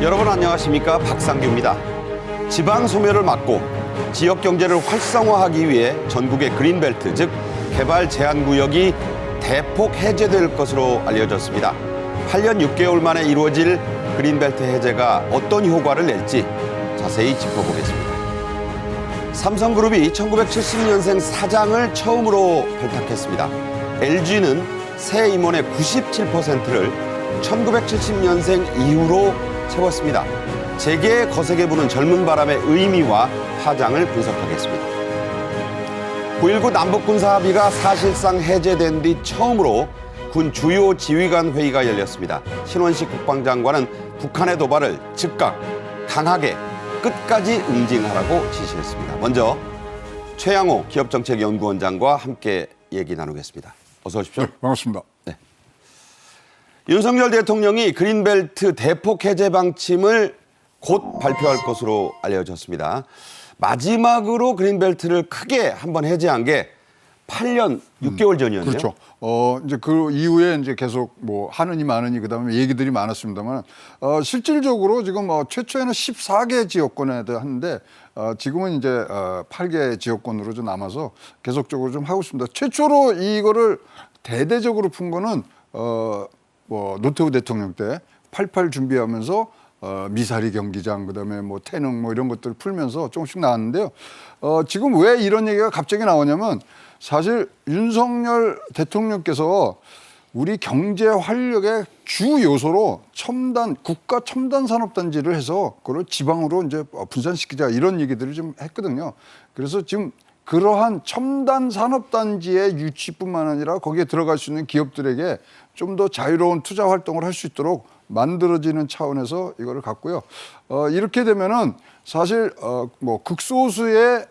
여러분 안녕하십니까, 박상규입니다. 지방 소멸을 막고 지역 경제를 활성화하기 위해 전국의 그린벨트, 즉 개발 제한 구역이 대폭 해제될 것으로 알려졌습니다. 8년 6개월 만에 이루어질 그린벨트 해제가 어떤 효과를 낼지 자세히 짚어보겠습니다. 삼성그룹이 1970년생 사장을 처음으로 발탁했습니다. LG는 새 임원의 97%를 1970년생 이후로 채웠습니다. 재계에 거세게 부는 젊은 바람의 의미와 파장을 분석하겠습니다. 9.19 남북군사합의가 사실상 해제된 뒤 처음으로 군 주요 지휘관 회의가 열렸습니다. 신원식 국방장관은 북한의 도발을 즉각, 강하게, 끝까지 응징하라고 지시했습니다. 먼저 최양호 기업정책연구원장과 함께 얘기 나누겠습니다. 어서 오십시오. 네, 반갑습니다. 네. 윤석열 대통령이 그린벨트 대폭 해제 방침을 곧 발표할 것으로 알려졌습니다. 마지막으로 그린벨트를 크게 한번 해제한 게 8년 6개월 전이었네요. 그렇죠. 이제 그 이후에 이제 계속 뭐 하느니 마느니 그다음에 얘기들이 많았습니다만 실질적으로 지금 최초에는 14개 지역권에 하는데 지금은 이제 8개 지역권으로 좀 남아서 계속적으로 좀 하고 있습니다. 최초로 이거를 대대적으로 푼 거는 뭐 노태우 대통령 때 88 준비하면서 미사리 경기장 그다음에 뭐 태릉 뭐 이런 것들을 풀면서 조금씩 나왔는데요. 지금 왜 이런 얘기가 갑자기 나오냐면 사실 윤석열 대통령께서 우리 경제 활력의 주 요소로 국가 첨단 산업단지를 해서 그걸 지방으로 이제 분산시키자 이런 얘기들을 좀 했거든요. 그래서 지금 그러한 첨단 산업단지의 유치뿐만 아니라 거기에 들어갈 수 있는 기업들에게 좀 더 자유로운 투자 활동을 할 수 있도록 만들어지는 차원에서 이거를 갖고요. 이렇게 되면은 사실 뭐 극소수의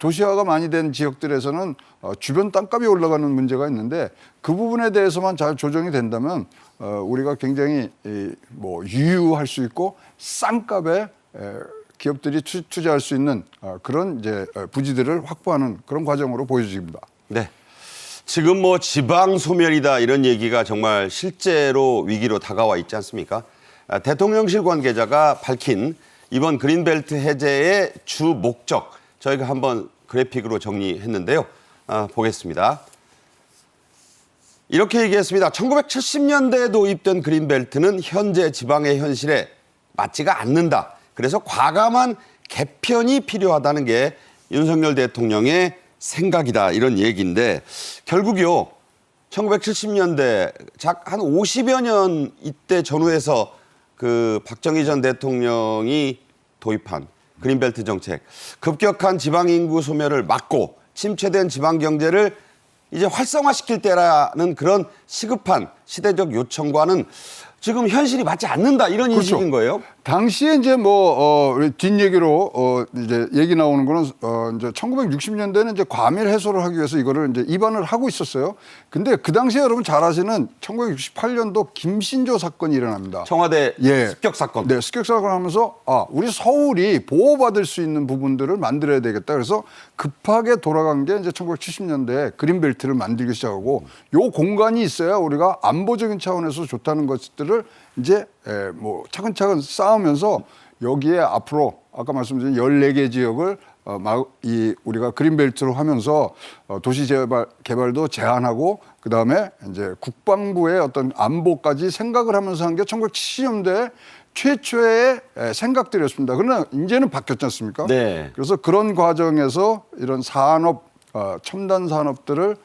도시화가 많이 된 지역들에서는 주변 땅값이 올라가는 문제가 있는데 그 부분에 대해서만 잘 조정이 된다면 우리가 굉장히 뭐 유유할 수 있고 싼 값에 기업들이 투자할 수 있는 그런 이제 부지들을 확보하는 그런 과정으로 보여집니다. 네. 지금 뭐 지방 소멸이다 이런 얘기가 정말 실제로 위기로 다가와 있지 않습니까? 대통령실 관계자가 밝힌 이번 그린벨트 해제의 주 목적 저희가 한번 그래픽으로 정리했는데요. 보겠습니다. 이렇게 얘기했습니다. 1970년대에 도입된 그린벨트는 현재 지방의 현실에 맞지가 않는다. 그래서 과감한 개편이 필요하다는 게 윤석열 대통령의 생각이다 이런 얘기인데 결국요 1970년대 한 50여 년 이때 전후에서 그 박정희 전 대통령이 도입한 그린벨트 정책 급격한 지방 인구 소멸을 막고 침체된 지방 경제를 이제 활성화시킬 때라는 그런 시급한 시대적 요청과는 지금 현실이 맞지 않는다 이런 그렇죠. 인식인 거예요. 당시에 이제 뭐 뒷얘기로 이제 얘기 나오는 거는 이제 1960년대는 이제 과밀 해소를 하기 위해서 이거를 이제 입안을 하고 있었어요. 근데 그 당시에 여러분 잘 아시는 1968년도 김신조 사건이 일어납니다. 청와대 습격 사건. 네, 습격 사건을 하면서 우리 서울이 보호받을 수 있는 부분들을 만들어야 되겠다. 그래서 급하게 돌아간 게 이제 1970년대에 그린벨트를 만들기 시작하고 요 공간이 있어야 우리가 안보적인 차원에서 좋다는 것들을 이제 뭐 차근차근 쌓으면서 여기에 앞으로 아까 말씀드린 14개 지역을 우리가 그린벨트로 하면서 도시 개발도 제한하고 그다음에 이제 국방부의 어떤 안보까지 생각을 하면서 한 게 1970년대 최초의 생각들이었습니다. 그러나 이제는 바뀌었지 않습니까? 네. 그래서 그런 과정에서 이런 산업, 첨단 산업들을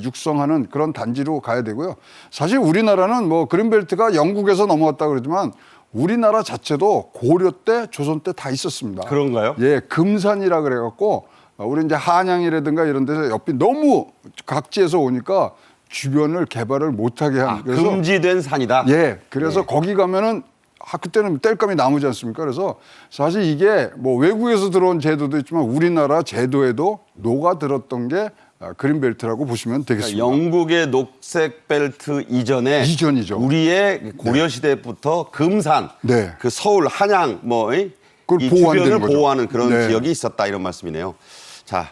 육성하는 그런 단지로 가야 되고요. 사실 우리나라는 뭐 그린벨트가 영국에서 넘어왔다 그러지만 우리나라 자체도 고려 때, 조선 때 다 있었습니다. 그런가요? 예, 금산이라 그래갖고 우리 이제 한양이라든가 이런 데서 옆이 너무 각지에서 오니까 주변을 개발을 못하게 한. 그래서 금지된 산이다. 예, 그래서 거기 가면은 그때는 땔감이 나무지 않습니까? 그래서 사실 이게 뭐 외국에서 들어온 제도도 있지만 우리나라 제도에도 녹아들었던 게 그린벨트라고 보시면 되겠습니다. 그러니까 영국의 녹색 벨트 이전이죠. 우리의 고려 시대부터 금산, 네. 그 서울, 한양 이 그걸 주변을 거죠. 보호하는 그런 네. 지역이 있었다 이런 말씀이네요. 자,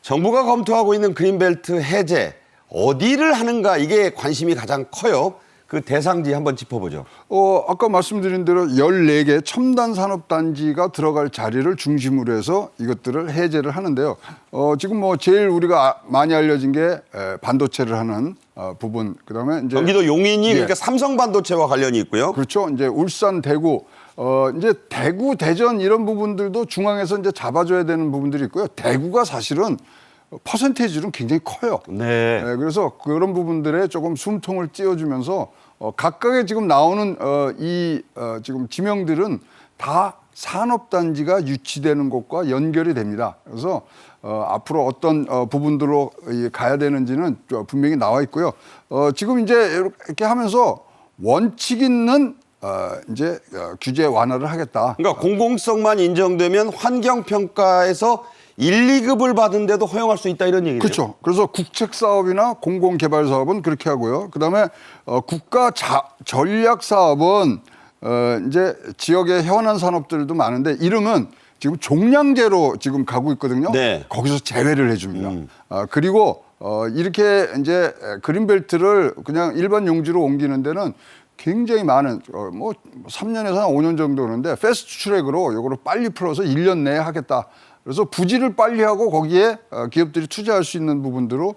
정부가 검토하고 있는 그린벨트 해제 어디를 하는가 이게 관심이 가장 커요. 그 대상지 한번 짚어보죠. 아까 말씀드린 대로 14개 첨단 산업 단지가 들어갈 자리를 중심으로 해서 이것들을 해제를 하는데요. 지금 뭐 제일 우리가 많이 알려진 게 반도체를 하는 부분. 그다음에 이제 경기도 용인이 예. 그러니까 삼성 반도체와 관련이 있고요. 그렇죠. 이제 울산, 대구, 이제 대구, 대전 이런 부분들도 중앙에서 이제 잡아줘야 되는 부분들이 있고요. 대구가 사실은 퍼센테이지는 굉장히 커요. 네. 그래서 그런 부분들에 조금 숨통을 띄워주면서 각각의 지금 나오는 지금 지명들은 다 산업단지가 유치되는 곳과 연결이 됩니다. 그래서 앞으로 어떤 부분들로 가야 되는지는 분명히 나와 있고요. 지금 이제 이렇게 하면서 원칙 있는 이제 규제 완화를 하겠다. 그러니까 공공성만 인정되면 환경평가에서 1, 2급을 받은데도 허용할 수 있다 이런 얘기네요. 그렇죠. 그래서 국책 사업이나 공공 개발 사업은 그렇게 하고요. 그다음에 국가 전략 사업은 이제 지역의 현안 산업들도 많은데 이름은 지금 종량제로 지금 가고 있거든요. 네. 거기서 제외를 해줍니다. 그리고 이렇게 이제 그린벨트를 그냥 일반 용지로 옮기는 데는 굉장히 많은 뭐 3년에서 한 5년 정도 오는데 패스트 트랙으로 이거를 빨리 풀어서 1년 내에 하겠다. 그래서 부지를 빨리 하고 거기에 기업들이 투자할 수 있는 부분들로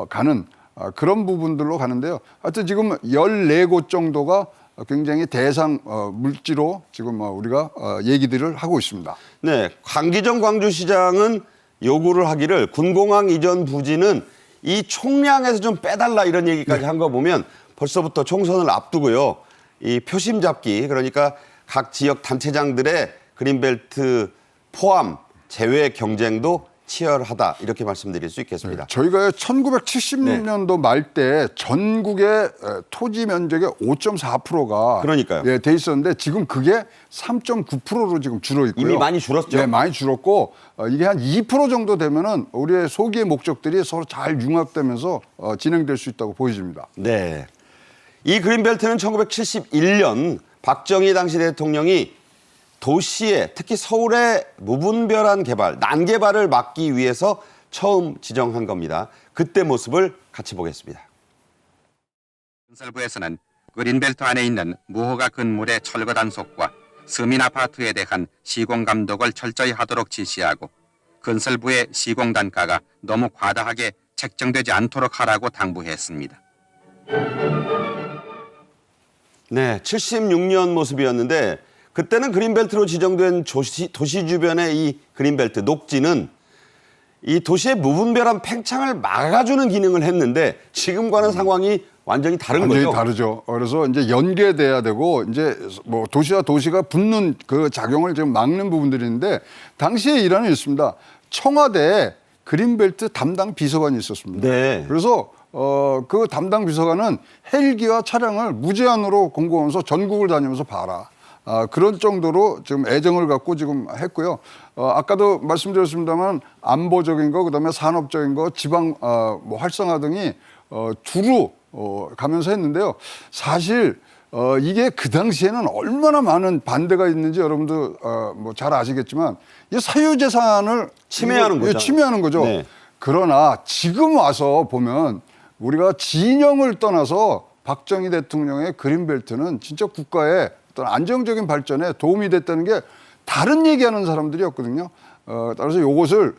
가는 그런 부분들로 가는데요. 하여튼 지금 14곳 정도가 굉장히 대상 물지로 지금 우리가 얘기들을 하고 있습니다. 네, 강기정 광주시장은 요구를 하기를 군공항 이전 부지는 이 총량에서 좀 빼달라 이런 얘기까지 한 거 보면 벌써부터 총선을 앞두고요. 이 표심 잡기 그러니까 각 지역 단체장들의 그린벨트 포함 제외 경쟁도 치열하다 이렇게 말씀드릴 수 있겠습니다. 저희가 1970년도 말 때 전국의 토지 면적의 5.4%가 그러니까요. 돼 있었는데 지금 그게 3.9%로 지금 줄어 있고요. 이미 많이 줄었죠. 네, 많이 줄었고 이게 한 2% 정도 되면은 우리의 소기의 목적들이 서로 잘 융합되면서 진행될 수 있다고 보여집니다. 네. 이 그린벨트는 1971년 박정희 당시 대통령이 도시에 특히 서울의 무분별한 개발, 난개발을 막기 위해서 처음 지정한 겁니다. 그때 모습을 같이 보겠습니다. 건설부에서는 그린벨트 안에 있는 무허가 건물의 철거 단속과 서민 아파트에 대한 시공 감독을 철저히 하도록 지시하고 건설부의 시공 단가가 너무 과다하게 책정되지 않도록 하라고 당부했습니다. 네, 76년 모습이었는데 그때는 그린벨트로 지정된 도시 주변의 이 그린벨트 녹지는 이 도시의 무분별한 팽창을 막아주는 기능을 했는데 지금과는 상황이 완전히 다른 완전히 거죠. 다르죠. 그래서 이제 연계돼야 되고 이제 뭐 도시와 도시가 붙는 그 작용을 지금 막는 부분들이 있는데 당시에 일환이 있습니다. 청와대에 그린벨트 담당 비서관이 있었습니다. 네. 그래서 그 담당 비서관은 헬기와 차량을 무제한으로 공급하면서 전국을 다니면서 봐라. 그런 정도로 지금 애정을 갖고 지금 했고요. 아까도 말씀드렸습니다만 안보적인 거, 그다음에 산업적인 거, 지방 뭐 활성화 등이 두루 가면서 했는데요. 사실 이게 그 당시에는 얼마나 많은 반대가 있는지 여러분도 뭐 잘 아시겠지만 이 사유재산을 침해하는 거죠. 침해하는 거죠. 네. 그러나 지금 와서 보면 우리가 진영을 떠나서 박정희 대통령의 그린벨트는 진짜 국가의 어떤 안정적인 발전에 도움이 됐다는 게 다른 얘기하는 사람들이었거든요. 따라서 이것을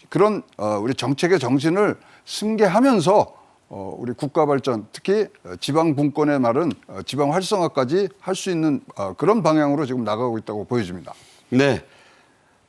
그런 우리 정책의 정신을 승계하면서 우리 국가 발전, 특히 지방 분권의 말은 지방 활성화까지 할 수 있는 그런 방향으로 지금 나가고 있다고 보여집니다. 네.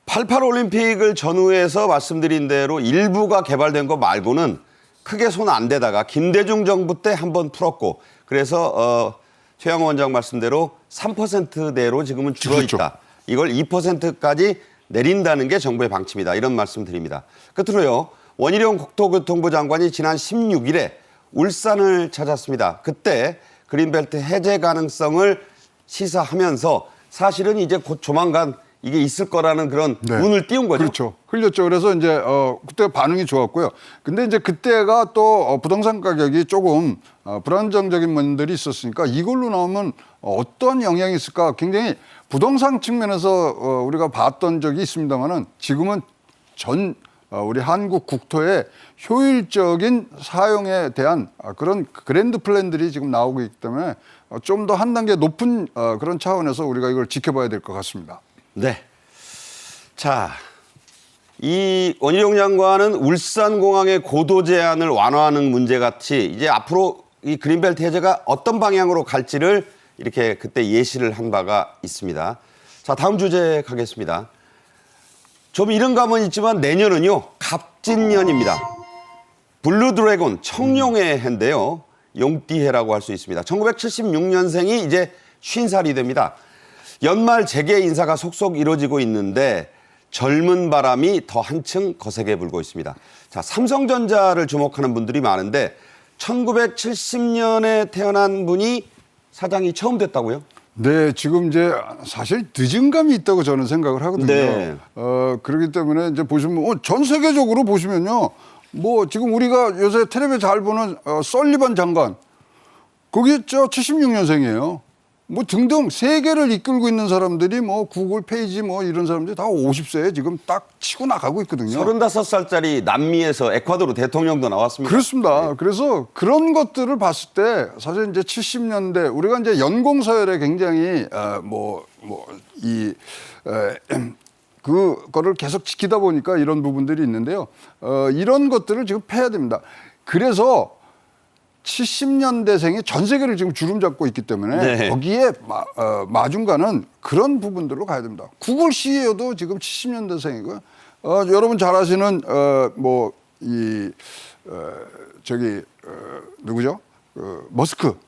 88 올림픽을 전후해서 말씀드린 대로 일부가 개발된 거 말고는 크게 손 안 대다가 김대중 정부 때 한번 풀었고 그래서 최양호 원장 말씀대로 3%대로 지금은 줄어 있다. 그렇죠. 이걸 2%까지 내린다는 게 정부의 방침이다. 이런 말씀 드립니다. 끝으로요. 원희룡 국토교통부 장관이 지난 16일에 울산을 찾았습니다. 그때 그린벨트 해제 가능성을 시사하면서 사실은 이제 곧 조만간 이게 있을 거라는 그런 운을 띄운 거죠. 그렇죠. 흘렸죠. 그래서 이제 그때 반응이 좋았고요. 근데 이제 그때가 또 부동산 가격이 조금 불안정적인 면들이 있었으니까 이걸로 나오면 어떤 영향이 있을까 굉장히 부동산 측면에서 우리가 봤던 적이 있습니다만은 지금은 전 우리 한국 국토의 효율적인 사용에 대한 그런 그랜드 플랜들이 지금 나오고 있기 때문에 좀 더 한 단계 높은 그런 차원에서 우리가 이걸 지켜봐야 될 것 같습니다. 네. 자, 이 원희룡 장관은 울산공항의 고도 제한을 완화하는 문제 같이 이제 앞으로 이 그린벨트 해제가 어떤 방향으로 갈지를 이렇게 그때 예시를 한 바가 있습니다. 자, 다음 주제 가겠습니다. 좀 이른 감은 있지만 내년은요, 갑진년입니다. 블루 드래곤 청룡의 해인데요. 용띠해라고 할 수 있습니다. 1976년생이 이제 50살이 됩니다. 연말 재계 인사가 속속 이루어지고 있는데 젊은 바람이 더 한층 거세게 불고 있습니다. 자, 삼성전자를 주목하는 분들이 많은데 1970년에 태어난 분이 사장이 처음 됐다고요? 네, 지금 이제 사실 늦은 감이 있다고 저는 생각을 하거든요. 네. 그렇기 때문에 이제 보시면 전 세계적으로 보시면요. 뭐 지금 우리가 요새 텔레비에 잘 보는 설리반 장관 거기 저 76년생이에요. 뭐 등등 세계를 이끌고 있는 사람들이 뭐 구글 페이지 뭐 이런 사람들이 다 50세에 지금 딱 치고 나가고 있거든요. 35살짜리 남미에서 에콰도르 대통령도 나왔습니다. 그렇습니다. 그래서 그런 것들을 봤을 때 사실 이제 70년대 우리가 이제 연공서열에 굉장히 그거를 계속 지키다 보니까 이런 부분들이 있는데요. 이런 것들을 지금 패야 됩니다. 그래서 70년대생이 전 세계를 지금 주름 잡고 있기 때문에 네. 거기에 마중가는 그런 부분들로 가야 됩니다. 구글 CEO도 지금 70년대생이고요. 여러분 잘 아시는 누구죠? 머스크.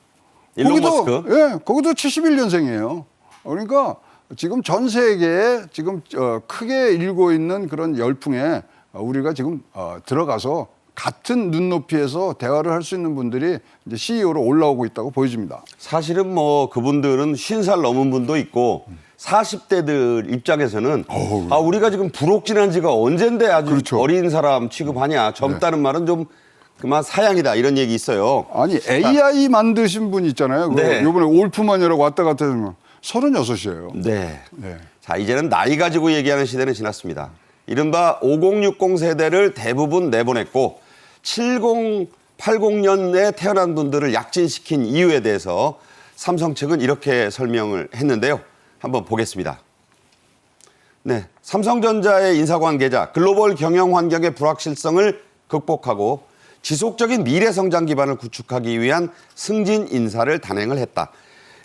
일론 머스크. 예, 거기도 71년생이에요. 그러니까 지금 전 세계에 지금 크게 일고 있는 그런 열풍에 우리가 지금 들어가서 같은 눈높이에서 대화를 할 수 있는 분들이 이제 CEO로 올라오고 있다고 보여집니다. 사실은 뭐 그분들은 50살 넘은 분도 있고 40대들 입장에서는 우리가 지금 부록진한 지가 언젠데 아주 그렇죠. 어린 사람 취급하냐. 젊다는 말은 좀 그만 사양이다 이런 얘기 있어요. 아니 AI 만드신 분 있잖아요. 네. 이번에 올프만이라고 왔다 갔다 하면 36이에요. 네. 네. 자, 이제는 나이 가지고 얘기하는 시대는 지났습니다. 이른바 5060 세대를 대부분 내보냈고 70, 80년에 태어난 분들을 약진시킨 이유에 대해서 삼성 측은 이렇게 설명을 했는데요. 한번 보겠습니다. 네, 삼성전자의 인사관계자 글로벌 경영 환경의 불확실성을 극복하고 지속적인 미래 성장 기반을 구축하기 위한 승진 인사를 단행을 했다.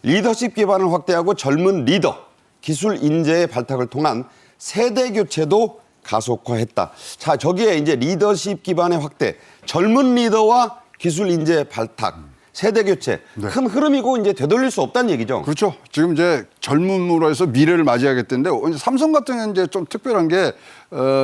리더십 기반을 확대하고 젊은 리더, 기술 인재의 발탁을 통한 세대 교체도 가속화했다. 자, 저기에 이제 리더십 기반의 확대, 젊은 리더와 기술 인재 발탁, 세대 교체, 큰 흐름이고 이제 되돌릴 수 없다는 얘기죠. 그렇죠. 지금 이제 젊음으로 해서 미래를 맞이하겠다는데 삼성 같은 경우는 이제 좀 특별한 게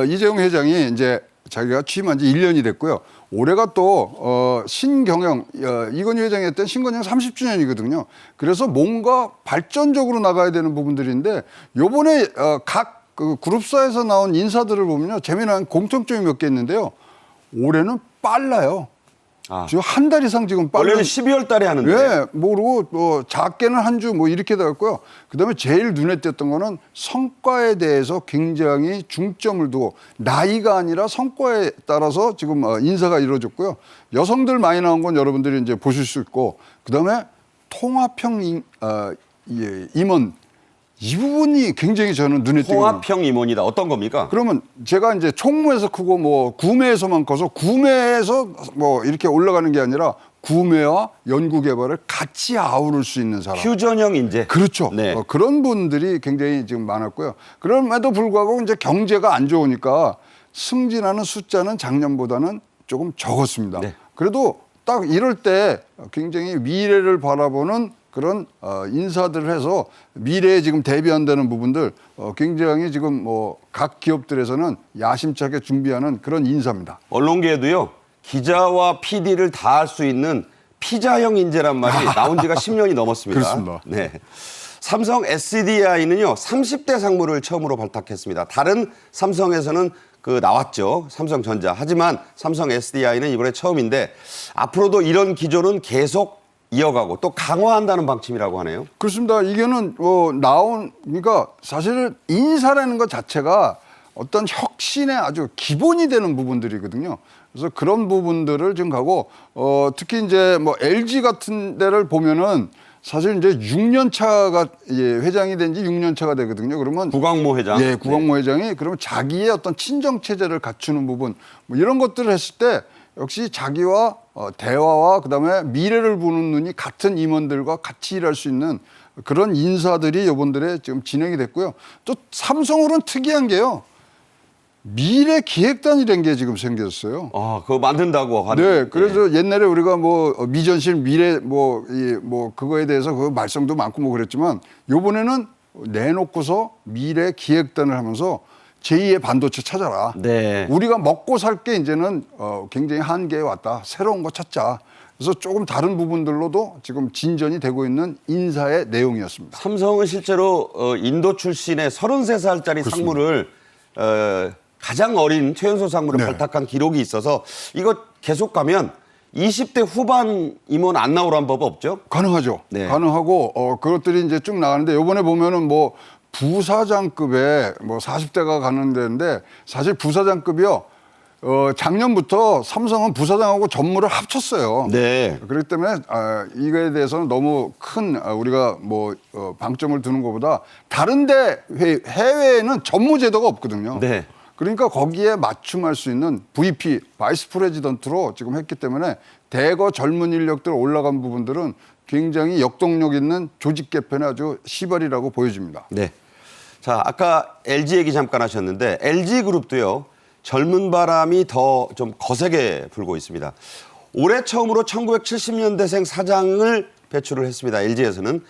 이재용 회장이 이제 자기가 취임한 지 1년이 됐고요. 올해가 또 신경영 이건희 회장이 했던 신경영 30주년이거든요. 그래서 뭔가 발전적으로 나가야 되는 부분들인데 요번에 각 그 그룹사에서 나온 인사들을 보면요. 재미난 공통점이 몇 개 있는데요. 올해는 빨라요. 지금 한 달 이상 지금 빠른. 원래는 12월 달에 하는데. 예, 모르고 작게는 한 주 뭐 이렇게 되었고요. 그다음에 제일 눈에 띄었던 거는 성과에 대해서 굉장히 중점을 두고 나이가 아니라 성과에 따라서 지금 인사가 이루어졌고요. 여성들 많이 나온 건 여러분들이 이제 보실 수 있고 그다음에 통합형 임원 이 부분이 굉장히 저는 눈에 띄고 통합형 임원이다. 어떤 겁니까? 그러면 제가 이제 총무에서 크고 뭐 구매에서만 커서 구매에서 뭐 이렇게 올라가는 게 아니라 구매와 연구 개발을 같이 아우를 수 있는 사람. 퓨전형 인재. 그렇죠. 네. 그런 분들이 굉장히 지금 많았고요. 그럼에도 불구하고 이제 경제가 안 좋으니까 승진하는 숫자는 작년보다는 조금 적었습니다. 네. 그래도 딱 이럴 때 굉장히 미래를 바라보는 그런 인사들을 해서 미래에 지금 대비한다는 부분들 굉장히 지금 뭐 각 기업들에서는 야심차게 준비하는 그런 인사입니다. 언론계에도요. 기자와 PD를 다 할 수 있는 피자형 인재란 말이 나온 지가 10년이 넘었습니다. 그렇습니다. 네. 삼성 SDI는요. 30대 상무를 처음으로 발탁했습니다. 다른 삼성에서는 나왔죠. 삼성전자. 하지만 삼성 SDI는 이번에 처음인데 앞으로도 이런 기조는 계속 이어가고 또 강화한다는 방침이라고 하네요. 그렇습니다. 이게는 그러니까 사실 인사라는 것 자체가 어떤 혁신의 아주 기본이 되는 부분들이거든요. 그래서 그런 부분들을 지금 가고 특히 이제 뭐 LG 같은 데를 보면은 사실 이제 6년 차가 회장이 된 지 6년 차가 되거든요. 그러면 구광모 회장. 예, 구광모 회장이 그러면 자기의 어떤 친정 체제를 갖추는 부분 뭐 이런 것들을 했을 때 역시 자기와 대화와 그다음에 미래를 보는 눈이 같은 임원들과 같이 일할 수 있는 그런 인사들이 이번들에 지금 진행이 됐고요. 또 삼성으로는 특이한 게요. 미래 기획단이라는 게 지금 생겼어요. 아, 그거 만든다고 하는. 네, 그래서 옛날에 우리가 뭐 미전실 미래 뭐 그거에 대해서 그 말썽도 많고 뭐 그랬지만 요번에는 내놓고서 미래 기획단을 하면서 제2의 반도체 찾아라. 네. 우리가 먹고 살 게 이제는 굉장히 한계에 왔다. 새로운 거 찾자. 그래서 조금 다른 부분들로도 지금 진전이 되고 있는 인사의 내용이었습니다. 삼성은 실제로 인도 출신의 33살짜리 상무를 가장 어린 최연소 상무를 네. 발탁한 기록이 있어서 이거 계속 가면 20대 후반 임원 안 나오란 법 없죠? 가능하죠. 네. 가능하고 그것들이 이제 쭉 나가는데 이번에 보면은 뭐 부사장급에 뭐 40대가 가는 데인데 사실 부사장급이요. 작년부터 삼성은 부사장하고 전무를 합쳤어요. 네. 그렇기 때문에 이거에 대해서는 너무 큰 우리가 뭐 방점을 두는 것보다 다른데 해외에는 전무 제도가 없거든요. 네. 그러니까 거기에 맞춤할 수 있는 VP, 바이스 프레지던트로 지금 했기 때문에 대거 젊은 인력들 올라간 부분들은 굉장히 역동력 있는 조직 개편의 아주 시발이라고 보여집니다. 네. 자, 아까 LG 얘기 잠깐 하셨는데 LG 그룹도요. 젊은 바람이 더 좀 거세게 불고 있습니다. 올해 처음으로 1970년대생 사장을 배출을 했습니다. LG에서는.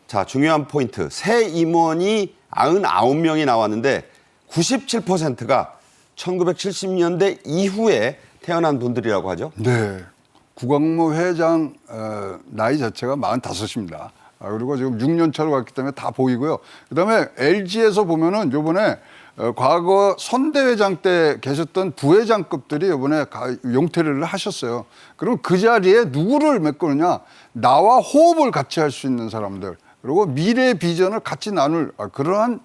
자, 중요한 포인트. 새 임원이 99명이 나왔는데 97%가 1970년대 이후에 태어난 분들이라고 하죠. 네. 구광모 회장 나이 자체가 45입니다. 그리고 지금 6년 차로 갔기 때문에 다 보이고요. 그다음에 LG에서 보면은 요번에 과거 선대회장 때 계셨던 부회장급들이 이번에 용퇴를 하셨어요. 그럼 그 자리에 누구를 메꾸느냐? 나와 호흡을 같이 할 수 있는 사람들. 그리고 미래 비전을 같이 나눌 그러한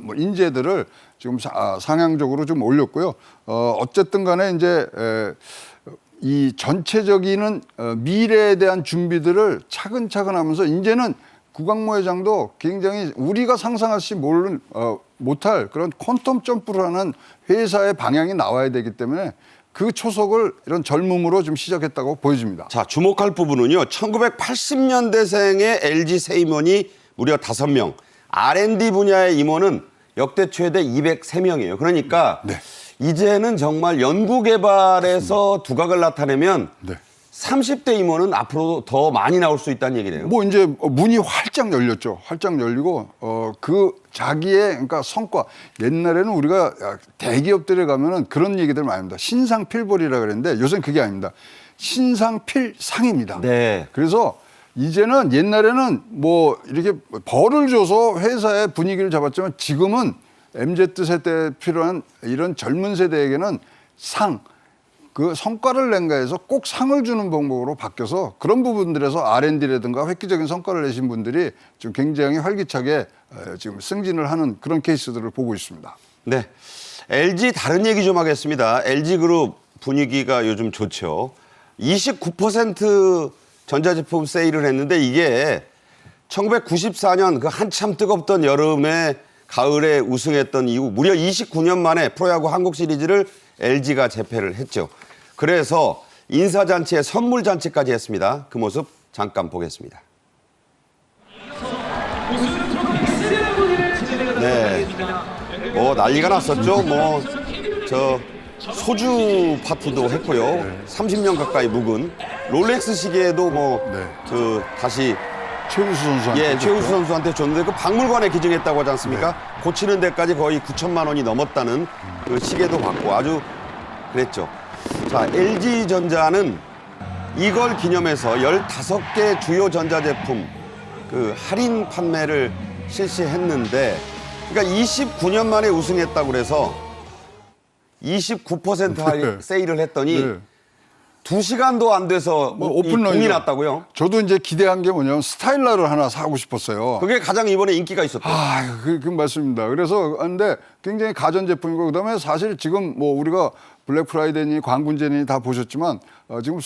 뭐 인재들을 지금 상향적으로 좀 올렸고요. 어쨌든 간에 이제 이 전체적인 미래에 대한 준비들을 차근차근 하면서 이제는 구광모 회장도 굉장히 우리가 상상하지 못할 그런 퀀텀 점프를 하는 회사의 방향이 나와야 되기 때문에 그 초석을 이런 젊음으로 좀 시작했다고 보여집니다. 자, 주목할 부분은요. 1980년대생의 LG 새 임원이 무려 5명. R&D 분야의 임원은 역대 최대 203명이에요. 그러니까 네. 이제는 정말 연구개발에서 두각을 나타내면 네. 30대 임원은 앞으로 더 많이 나올 수 있다는 얘기네요. 뭐 이제 문이 활짝 열렸죠. 활짝 열리고 그 자기의 그러니까 성과 옛날에는 우리가 대기업들에 가면은 그런 얘기들 많이 합니다. 신상필벌이라 그랬는데 요새는 그게 아닙니다. 신상필상입니다. 네. 그래서 이제는 옛날에는 뭐 이렇게 벌을 줘서 회사의 분위기를 잡았지만 지금은 MZ 세대에 필요한 이런 젊은 세대에게는 그 성과를 낸가 해서 꼭 상을 주는 방법으로 바뀌어서 그런 부분들에서 R&D라든가 획기적인 성과를 내신 분들이 지금 굉장히 활기차게 지금 승진을 하는 그런 케이스들을 보고 있습니다. 네. LG 다른 얘기 좀 하겠습니다. LG그룹 분위기가 요즘 좋죠. 29% 전자제품 세일을 했는데 이게 1994년 그 한참 뜨겁던 여름에 가을에 우승했던 이후 무려 29년 만에 프로야구 한국 시리즈를 LG가 재패를 했죠. 그래서 인사잔치에 선물잔치까지 했습니다. 그 모습 잠깐 보겠습니다. 네. 뭐 난리가 났었죠. 뭐 저 소주 파티도 했고요. 30년 가까이 묵은 롤렉스 시계도 뭐 그 다시 최우수 선수한테 최우수 선수한테 줬는데 그 박물관에 기증했다고 하지 않습니까? 고치는 데까지 거의 9천만 원이 넘었다는 그 시계도 받고 아주 그랬죠. 자, LG전자는 이걸 기념해서 15개 주요 전자제품 그 할인 판매를 실시했는데 그러니까 29년 만에 우승했다고 그래서 29% 할인 세일을 했더니 2시간도 안 돼서 뭐 이 오픈런이죠. 공이 났다고요? 저도 이제 기대한 게 뭐냐면 스타일러를 하나 사고 싶었어요. 그게 가장 이번에 인기가 있었대요. 그 맞습니다. 그래서 근데 굉장히 가전 제품이고 그다음에 사실 지금 뭐 우리가 블랙 프라이데니 광군제니 다 보셨지만 지금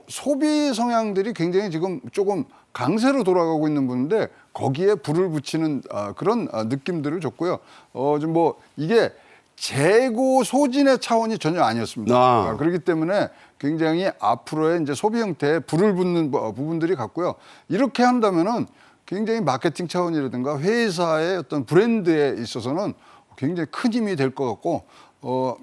소비 성향들이 굉장히 지금 조금 강세로 돌아가고 있는 분인데 거기에 불을 붙이는 그런 느낌들을 줬고요. 좀 뭐 이게 재고 소진의 차원이 전혀 아니었습니다. 그렇기 때문에 굉장히 앞으로의 이제 소비 형태에 불을 붙는 부분들이 같고요. 이렇게 한다면은 굉장히 마케팅 차원이라든가 회사의 어떤 브랜드에 있어서는 굉장히 큰 힘이 될 것 같고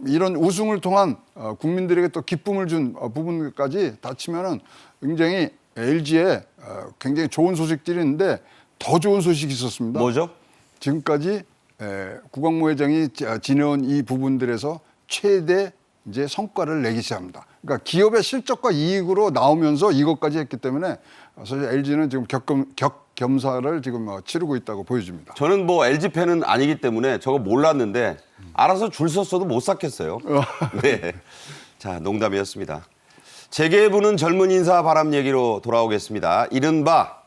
이런 우승을 통한 국민들에게 또 기쁨을 준 부분까지 다 치면은 굉장히 LG에 굉장히 좋은 소식들이 있는데 더 좋은 소식이 있었습니다. 뭐죠? 지금까지 구광모 회장이 지내온 이 부분들에서 최대 이제 성과를 내기 시작합니다. 그러니까 기업의 실적과 이익으로 나오면서 이것까지 했기 때문에 사실 LG는 지금 격겸사를 지금 치르고 있다고 보여집니다. 저는 뭐 LG 팬은 아니기 때문에 저거 몰랐는데 알아서 줄 섰어도 못 샀겠어요. 네. 자, 농담이었습니다. 재계 부는 젊은 인사 바람 얘기로 돌아오겠습니다. 이른바